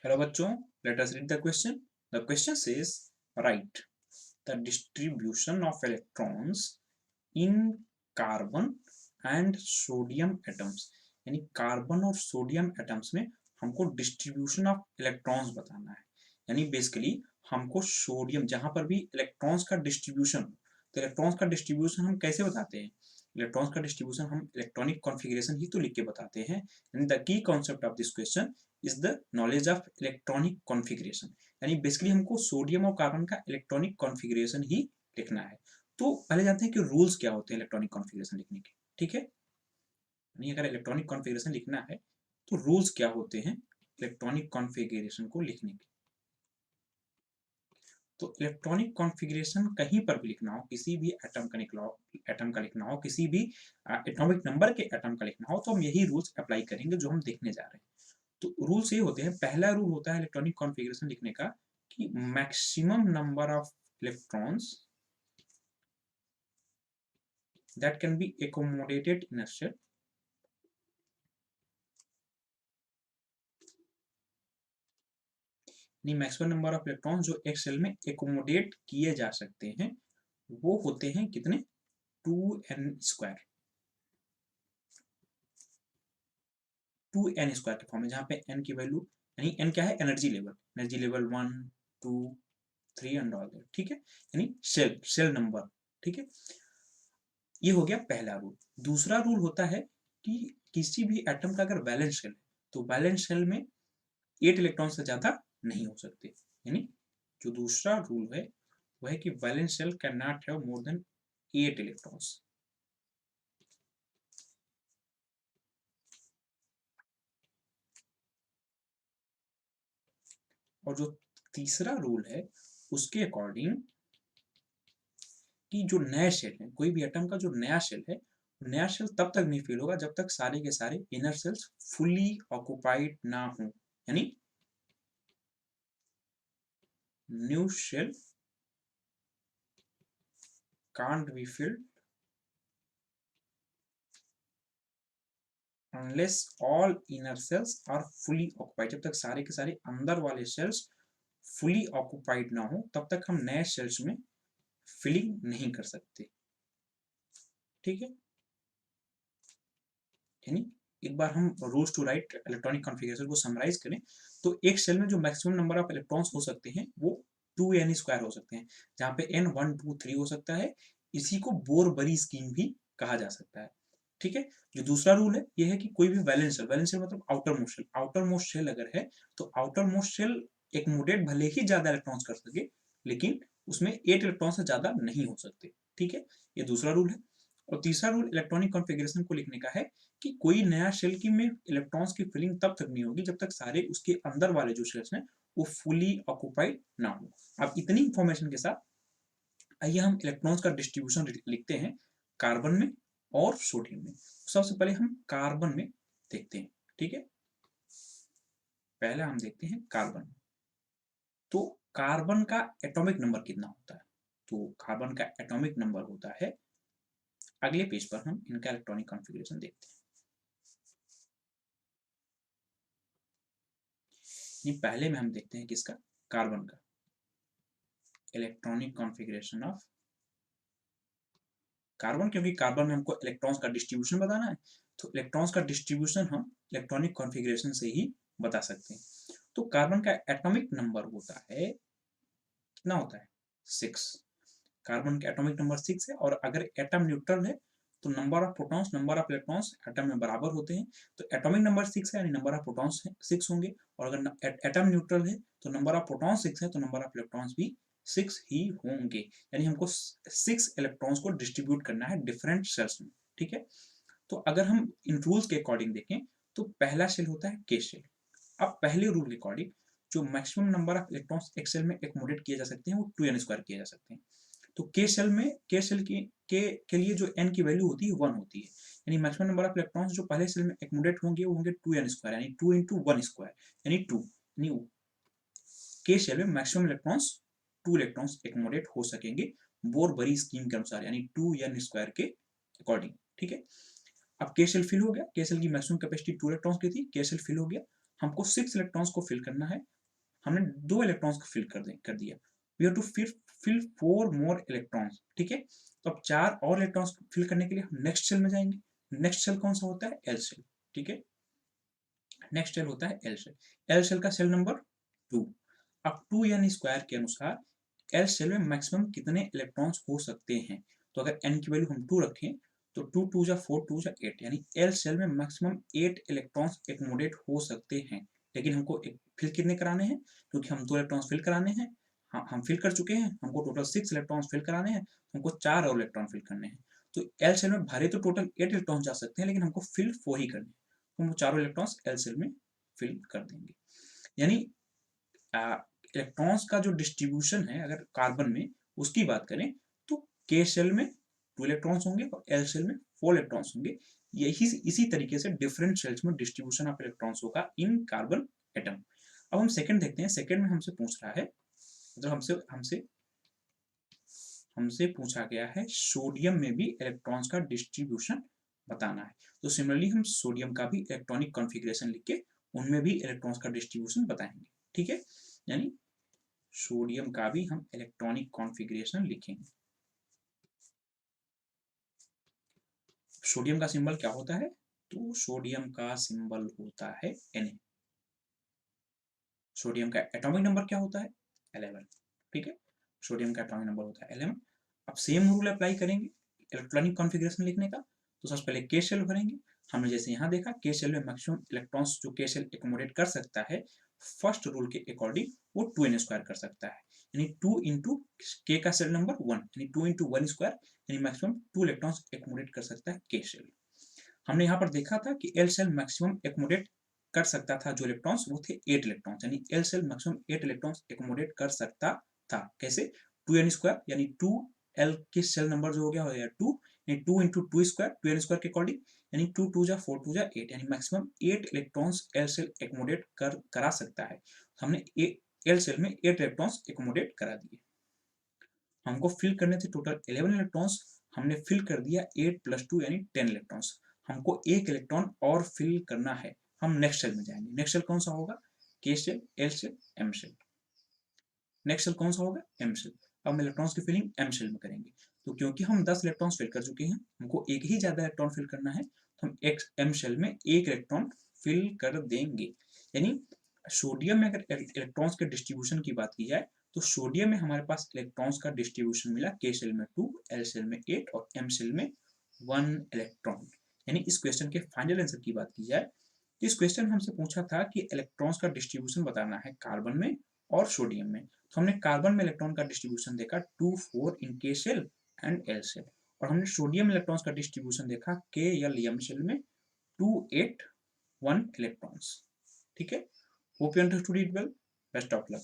Hello बच्चों, let us read the question. The question says, write the distribution of electrons in carbon and sodium atoms. यानी carbon और sodium atoms में हमको distribution of electrons बताना है। यानी basically हमको सोडियम जहां पर भी इलेक्ट्रॉन्स का डिस्ट्रीब्यूशन, तो इलेक्ट्रॉन्स का डिस्ट्रीब्यूशन हम कैसे बताते हैं? इलेक्ट्रॉन्स का डिस्ट्रीब्यूशन हम इलेक्ट्रॉनिक कॉन्फ़िगरेशन ही तो लिख के बताते हैं। And the key concept of this question is the knowledge of electronic configuration. यानी बेसिकली हमको सोडियम और कार्बन का इलेक्ट्रॉनिक कॉन्फ़िगरेशन ही लिखना है। तो पहले जानते हैं कि रूल्स क्या होते हैं इलेक्ट्रॉनिक कॉन्फ़िगरेशन लिखने के। ठीक है, यानी अगर इलेक्ट्रॉनिक कॉन्फ़िगरेशन लिखना है तो रूल्स क्या होते हैं इलेक्ट्रॉनिक कॉन्फ़िगरेशन को लिखने के। तो इलेक्ट्रॉनिक कॉन्फ़िगरेशन कहीं पर भी लिखना हो, किसी भी एटम का लिखना हो, किसी भी एटॉमिक नंबर के एटम का लिखना हो, तो हम यही रूल्स अप्लाई करेंगे जो हम देखने जा रहे हैं। तो रूल्स ये होते हैं, पहला रूल होता है इलेक्ट्रॉनिक कॉन्फ़िगरेशन लिखने का कि maximum number of electrons that can be accommodated in a cell यानी मैक्सिमम नंबर ऑफ इलेक्ट्रॉन्स जो एक सेल में एकोमोडेट किए जा सकते हैं वो होते हैं कितने? 2n² 2n² के फॉर्म में, जहां पे n की वैल्यू यानी n क्या है? Energy level 1 2 3 and all that. ठीक है, यानी सेल नंबर। ठीक है, ये हो गया पहला रूल। दूसरा रूल होता है कि किसी भी एटम का अगर वैलेंस शेल है तो वैलेंस शेल में 8 इलेक्ट्रॉन से ज्यादा नहीं हो सकते। यानी जो दूसरा रूल है वो है कि valence shell can not have more than 8 electrons. और जो तीसरा रूल है उसके अकॉर्डिंग कि जो नए शेल है, कोई भी एटम का जो नया शेल है, नया शेल तब तक नहीं फिल होगा जब तक सारे के सारे इनर सेल्स फुली ऑक्युपाइड ना हो। यानी new shell can't be filled unless all inner shells are fully occupied. जब तक सारे के सारे अंदर वाले सेल्स फुली ऑक्युपाइड ना हो तब तक हम नए सेल्स में फिलिंग नहीं कर सकते। ठीक है, यानी एक बार हम rules to write electronic configuration को समराइज करें तो एक सेल में जो मैक्सिमम नंबर ऑफ इलेक्ट्रॉन्स हो सकते हैं वो 2n² हो सकते हैं, जहां पे n 1 2 3 हो सकता है। इसी को बोर बरी स्कीम भी कहा जा सकता है। ठीक है, जो दूसरा रूल है ये है कि कोई भी वैलेंस शेल मतलब आउटर मोस्ट शेल अगर है तो आउटर मोस्ट शेल एकमोडेट भले ही ज्यादा इलेक्ट्रॉन्स कर सके लेकिन उसमें 8 इलेक्ट्रॉन से ज्यादा नहीं हो सकते। ठीक है, ये दूसरा रूल है। और तीसरा रूल इलेक्ट्रॉनिक कॉन्फ़िगरेशन को लिखने का है कि कोई नया शेल की में इलेक्ट्रॉन्स की फिलिंग तब तक नहीं होगी जब तक सारे उसके अंदर वाले जो शेल्स हैं वो फुली ऑक्युपाइड ना हो। अब इतनी इंफॉर्मेशन के साथ आइए हम इलेक्ट्रॉन्स का डिस्ट्रीब्यूशन लिखते हैं कार्बन में और सोडियम में। सबसे पहले हम कार्बन में देखते हैं। ठीक है, पहले हम देखते हैं कार्बन। तो कार्बन का एटॉमिक नंबर कितना होता है? तो कार्बन का एटॉमिक नंबर होता है, अगले पेज पर हम इनका इलेक्ट्रॉनिक कॉन्फ़िगरेशन देखते हैं। ये पहले में हम देखते हैं किसका? कार्बन का इलेक्ट्रॉनिक कॉन्फ़िगरेशन ऑफ कार्बन, क्योंकि कार्बन में हमको इलेक्ट्रॉन्स का डिस्ट्रीब्यूशन बताना है तो इलेक्ट्रॉन्स का डिस्ट्रीब्यूशन हम इलेक्ट्रॉनिक कॉन्फ़िगरेशन से ही बता सकते हैं। तो कार्बन का एटॉमिक नंबर होता है, कितना होता है? 6। कार्बन का एटॉमिक नंबर 6 है। और अगर एटम न्यूट्रल है तो number of protons number of electrons atom में बराबर होते हैं। तो एटॉमिक नंबर 6 है यानी नंबर ऑफ प्रोटॉन्स 6 होंगे। और अगर एटम न्यूट्रल है तो नंबर ऑफ प्रोटॉन्स 6 है तो नंबर ऑफ इलेक्ट्रॉन्स भी 6 ही होंगे। यानी हमको 6 इलेक्ट्रॉन्स को डिस्ट्रीब्यूट करना है डिफरेंट सेल्स में। ठीक है, तो अगर हम इन रूल्स के अकॉर्डिंग देखें तो पहला शेल होता है के शेल। अब पहले रूल के अकॉर्डिंग जो मैक्सिमम नंबर ऑफ इलेक्ट्रॉन्स एक सेल में एकोमोडेट किए जा सकते हैं वो 2n² किए जा सकते हैं। तो के सेल के लिए जो n की वैल्यू होती है 1 होती है। यानी मैक्सिमम नंबर ऑफ इलेक्ट्रॉन्स जो पहले सेल में एकोमोडेट होंगे वो होंगे 2n² यानी 2 into 1² यानी 2। यानी के शेल में मैक्सिमम इलेक्ट्रॉन्स 2 इलेक्ट्रॉन्स एकोमोडेट हो सकेंगे बोर बरी स्कीम के अनुसार यानी 2n² के अकॉर्डिंग। ठीक है, अब के शेल फिल हो गया। के शेल की मैक्सिमम कैपेसिटी 2 इलेक्ट्रॉन्स की थी, के शेल फिल हो गया। हमको 6 इलेक्ट्रॉन्स को फिल करना है, हमने 2 इलेक्ट्रॉन्स को फिल कर दिया। We have to fill 4 more electrons, ठीक है। तो अब 4 और इलेक्ट्रॉन्स फिल करने के लिए हम नेक्स्ट सेल में जाएंगे। नेक्स्ट सेल कौन सा होता है? एल सेल, ठीक है। नेक्स्ट सेल होता है एल सेल। एल सेल का सेल नंबर 2। अब 2n स्क्वायर के अनुसार एल सेल में मैक्सिमम कितने इलेक्ट्रॉन्स हो सकते हैं? तो अगर n की वैल्यू हम 2 रखें तो 2 2 जा 4 2 जा 8, यानी एल सेल में मैक्सिमम 8 इलेक्ट्रॉन्स एकोमोडेट हो सकते हैं। लेकिन हमको फिल कितने कराने हैं? क्योंकि हम 2 इलेक्ट्रॉन्स फिल कराने हैं, हम फिल कर चुके हैं, हमको टोटल 6 इलेक्ट्रॉन्स फिल कराने हैं, हमको 4 और इलेक्ट्रॉन फिल करने हैं। तो एल सेल में भरे तो टोटल 8 इलेक्ट्रॉन जा सकते हैं, लेकिन हमको फिल 4 ही करने हैं। हम वो चारों इलेक्ट्रॉन्स एल सेल में फिल कर देंगे। यानी इलेक्ट्रॉन्स का जो डिस्ट्रीब्यूशन है अगर कार्बन में उसकी बात करें तो के सेल में 2 इलेक्ट्रॉन्स होंगे और एल सेल में 4 इलेक्ट्रॉन्स होंगे। यही इसी तरीके से डिफरेंट सेल्स में डिस्ट्रीब्यूशन ऑफ इलेक्ट्रॉन्स होगा इन कार्बन एटम। अब हम सेकंड देखते हैं। सेकंड में हमसे पूछ रहा है, मतलब हमसे हमसे हमसे पूछा गया है सोडियम में भी इलेक्ट्रॉन्स का डिस्ट्रीब्यूशन बताना है। तो सिमिलरली हम सोडियम का भी इलेक्ट्रॉनिक कॉन्फ़िगरेशन लिख के उनमें भी इलेक्ट्रॉन्स का डिस्ट्रीब्यूशन बताएंगे, ठीक है। यानी सोडियम का भी हम इलेक्ट्रॉनिक कॉन्फ़िगरेशन लिखेंगे। सोडियम का सिंबल क्या होता है? तो सोडियम का सिंबल होता है Na। सोडियम का एटॉमिक नंबर क्या होता है? 11, ठीक है। सोडियम का एटॉमिक नंबर होता है 11। अब सेम रूल अप्लाई करेंगे इलेक्ट्रॉनिक कॉन्फ़िगरेशन लिखने का। तो सबसे पहले के शेल भरेंगे। हमने जैसे यहाँ देखा के शेल में मैक्सिमम इलेक्ट्रॉन्स जो के शेल एकोमोडेट कर सकता है फर्स्ट रूल के अकॉर्डिंग वो 2n स्क्वायर कर सकता है, यानी 2 इंटू के का सेल नंबर 1, यानी 2 इंटू 1 स्क्वायर, यानी मैक्सिमम 2 इलेक्ट्रॉन्स एकोमोडेट कर सकता है के शेल। हमने यहाँ पर देखा था कि एल सेल मैक्सिमम एकोमोडेट कर सकता था जो इलेक्ट्रॉन्स वो थे 8 इलेक्ट्रॉन्स, यानी L shell maximum 8 electrons accommodate कर सकता था। कैसे? 2n स्क्वायर, यानी 2 एल के सेल नंबर जो हो गया 2, यानी 2 इंटू 2 स्क्वायर 2n स्क्वायर के अकॉर्डिंग, यानी 2 2 जा 4 2 जा 8, यानी maximum 8 electrons L shell accommodate करा सकता है। हमने एल सेल में 8 इलेक्ट्रॉन्स एकोमोडेट करा दिए। हमको फिल करने थे टोटल 11 इलेक्ट्रॉन्स, हमने फिल कर दिया 8 प्लस 2 यानी 10 इलेक्ट्रॉन्स। हमको एक इलेक्ट्रॉन और फिल करना है। हम नेक्स्ट सेल में जाएंगे। नेक्स्ट सेल कौन सा होगा? K shell, L shell, M shell. Next shell कौन सा होगा? M shell. अब हम इलेक्ट्रॉन्स की फिलिंग एम सेल में करेंगे। तो क्योंकि हम 10 इलेक्ट्रॉन्स फिल कर चुके हैं, हमको एक ही ज्यादा इलेक्ट्रॉन फिल करना है, तो हम एम सेल में एक इलेक्ट्रॉन फिल कर देंगे। यानी सोडियम में अगर इलेक्ट्रॉन्स के डिस्ट्रीब्यूशन की बात की जाए तो सोडियम में हमारे पास इलेक्ट्रॉन्स का डिस्ट्रीब्यूशन मिला के सेल में 2, एल सेल में 8 और एम सेल में 1 इलेक्ट्रॉन। यानी इस क्वेश्चन के फाइनल आंसर की बात की जाए, इस क्वेश्चन में हमसे पूछा था कि इलेक्ट्रॉन्स का डिस्ट्रीब्यूशन बताना है कार्बन में और सोडियम में। तो हमने कार्बन में इलेक्ट्रॉन का डिस्ट्रीब्यूशन देखा 2 4 इन के सेल एंड एल सेल, और हमने सोडियम इलेक्ट्रॉन्स का डिस्ट्रीब्यूशन देखा के एल एम सेल में 2 8 1 इलेक्ट्रॉन्स, ठीक है। Hope you understood it well. Best of luck.